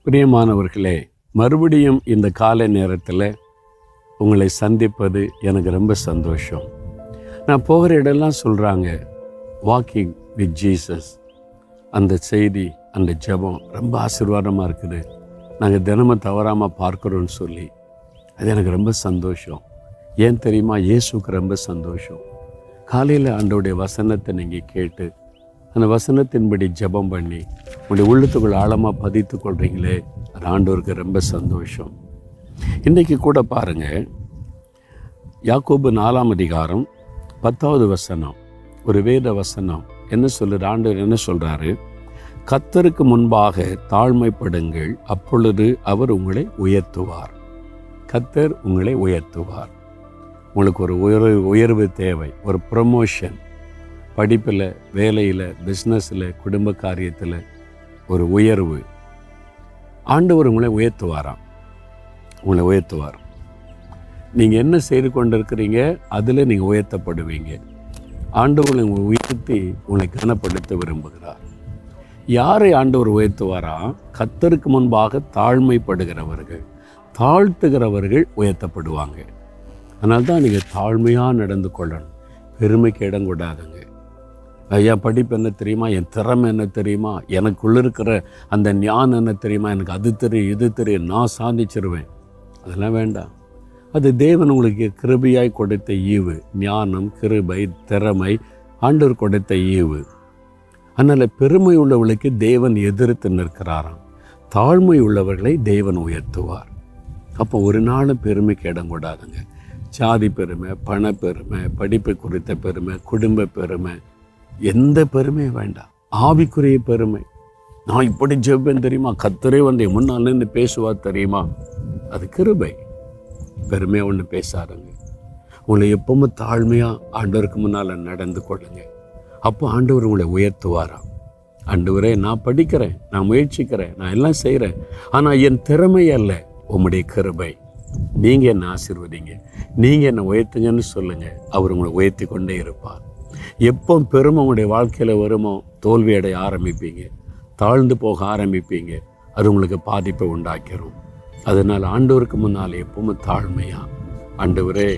பிரியமானவர்களே, மறுபடியும் இந்த காலை நேரத்தில் உங்களை சந்திப்பது எனக்கு ரொம்ப சந்தோஷம். நான் போகிற இடம்லாம் சொல்கிறாங்க வாக்கிங் வித் ஜீசஸ். அந்த செய்தி, அந்த ஜெபம் ரொம்ப ஆசீர்வாதமாக இருக்குது. நாங்கள் தினமும் தவறாமல் பார்க்குறோன்னு சொல்லி அது எனக்கு ரொம்ப சந்தோஷம். ஏன் தெரியுமா? இயேசுக்கு ரொம்ப சந்தோஷம். காலையில் ஆண்டவருடைய வசனத்தை நீங்கள் கேட்டு அந்த வசனத்தின்படி ஜெபம் பண்ணி உங்களுடைய உள்ளத்துக்குள் ஆழமாக பதித்து கொள்கிறீங்களே, அது ஆண்டவருக்கு ரொம்ப சந்தோஷம். இன்றைக்கி கூட பாருங்கள், யாக்கோபு 4ஆம் அதிகாரம் 10வது வசனம், ஒரு வேத வசனம் என்ன சொல்லுது? ஆண்டவர் என்ன சொல்கிறாரு? கர்த்தருக்கு முன்பாக தாழ்மைப்படுங்கள், அப்பொழுது அவர் உங்களை உயர்த்துவார். கர்த்தர் உங்களை உயர்த்துவார். உங்களுக்கு ஒரு உயர்வு தேவை, ஒரு ப்ரமோஷன், படிப்பில், வேலையில், பிஸ்னஸில், குடும்ப காரியத்தில் ஒரு உயர்வு. ஆண்டவர் உங்களை உயர்த்துவாராம். உங்களை உயர்த்துவார். நீங்கள் என்ன செய்து கொண்டிருக்கிறீங்க அதில் நீங்கள் உயர்த்தப்படுவீங்க. ஆண்டவர் உங்களை உயர்த்தி உங்களை கனப்படுத்த விரும்புகிறார். யாரை ஆண்டவர் உயர்த்துவாரா? கர்த்தருக்கு முன்பாக தாழ்மைப்படுகிறவர்கள், தாழ்த்துகிறவர்கள் உயர்த்தப்படுவாங்க. அதனால தான் நீங்கள் தாழ்மையாக நடந்து கொள்ளணும். பெருமைக்கு இடம் கூடாதுங்க. என் படிப்பு என்ன தெரியுமா, என் திறமை என்ன தெரியுமா, எனக்குள்ளே இருக்கிற அந்த ஞானம் என்ன தெரியுமா, எனக்கு அது தெரியும், இது தெரியும், நான் சாதிச்சிருவேன், அதெல்லாம் வேண்டாம். அது தேவன் உங்களுக்கு கிருபையாய் கொடுத்த ஈவு. ஞானம், கிருபை, திறமை ஆண்டவர் கொடுத்த ஈவு. அதனால் பெருமை உள்ளவர்களுக்கு தேவன் எதிர்த்து நிற்கிறாராம். தாழ்மை உள்ளவர்களை தேவன் உயர்த்துவார். அப்போ ஒரு நாளும் பெருமைக்கு இடம் கூடாதுங்க. ஜாதி பெருமை, பணப்பெருமை, படிப்பு குறித்த பெருமை, குடும்ப பெருமை, எந்த பெருமையும் வேண்டாம். ஆவிக்குரிய பெருமை. நான் இப்படி ஜெபம் தெரியுமா, கர்த்தரே வந்து முன்னால் நின்று பேசுவார் தெரியுமா, அது கிருபை. பெருமையாக ஒன்று பேசாருங்க. உங்களை எப்பவுமே தாழ்மையாக ஆண்டவருக்கு முன்னால் நடந்து கொள்ளுங்க. அப்போ ஆண்டவர் உங்களை உயர்த்துவாராம். ஆண்டவரே, நான் படிக்கிறேன், நான் முயற்சிக்கிறேன், நான் எல்லாம் செய்கிறேன், ஆனால் என் திறமை அல்ல, உம்முடைய கிருபை. நீங்கள் என்னை ஆசீர்வதிங்க, நீங்கள் என்னை உயர்த்துங்கன்னு சொல்லுங்கள். அவர் உங்களை உயர்த்தி கொண்டே இருப்பார். எப்போ பெருமை உங்களுடைய வாழ்க்கையில் வருமோ தோல்வி அடைய ஆரம்பிப்பீங்க, தாழ்ந்து போக ஆரம்பிப்பீங்க. அது உங்களுக்கு பாதிப்பை உண்டாக்கிறோம். அதனால் ஆண்டவருக்கு முன்னால் எப்பவுமே தாழ்மையாக, ஆண்டவரே,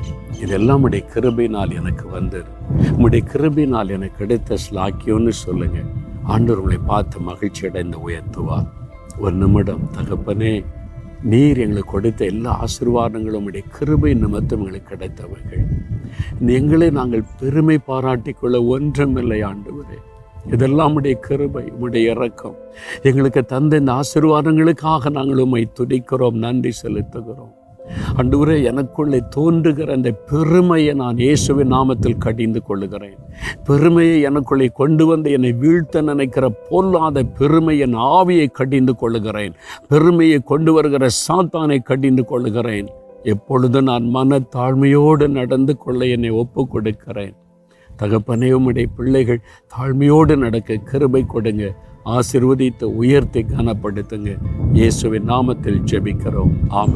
இதெல்லாம் உடைய கிருபையினால் எனக்கு வந்தது, உங்களுடைய கிருபையினால் எனக்கு கிடைத்த ஸ்லாக்கியம்னு சொல்லுங்கள். ஆண்டவர் உங்களை பார்த்து மகிழ்ச்சி அடைந்து உயர்த்துவார். ஒரு நிமிடம், தகப்பனே, நீர் எங்களுக்கு கொடுத்த எல்லா ஆசீர்வாதங்களும் உடைய கிருபை நிமித்தம் எங்களுக்கு கிடைத்தவர்கள். எங்களை நாங்கள் பெருமை பாராட்டிக்கொள்ள ஒன்றுமில்லை ஆண்டவரே. இதெல்லாம் உடைய கிருபை, உடைய இரக்கம். எங்களுக்கு தந்த இந்த ஆசீர்வாதங்களுக்காக நாங்கள் உம்மை துதிக்கிறோம், நன்றி செலுத்துகிறோம். ஆண்டவரே, எனக்குள்ளே தோன்றுகிற அந்த பெருமையை நான் இயேசுவின் நாமத்தில் கடிந்து கொள்ளுகிறேன். பெருமையை எனக்குள்ளே கொண்டு வந்து என்னை வீழ்த்த நினைக்கிற பொல்லாத பெருமை, என் ஆவியை கடிந்து கொள்ளுகிறேன். பெருமையை கொண்டு வருகிற சாத்தானை கடிந்து கொள்ளுகிறேன். எப்பொழுது நான் மனத்தாழ்மையோடு நடந்து கொள்ள என்னை ஒப்பு கொடுக்கிறேன். தகப்பனே, உம்முடைய பிள்ளைகள் தாழ்மையோடு நடக்க கிருபை கொடுங்க. ஆசீர்வதித்து உயர்த்தி கனப்படுத்துங்க. இயேசுவின் நாமத்தில் ஜெபிக்கிறோம். ஆமென்.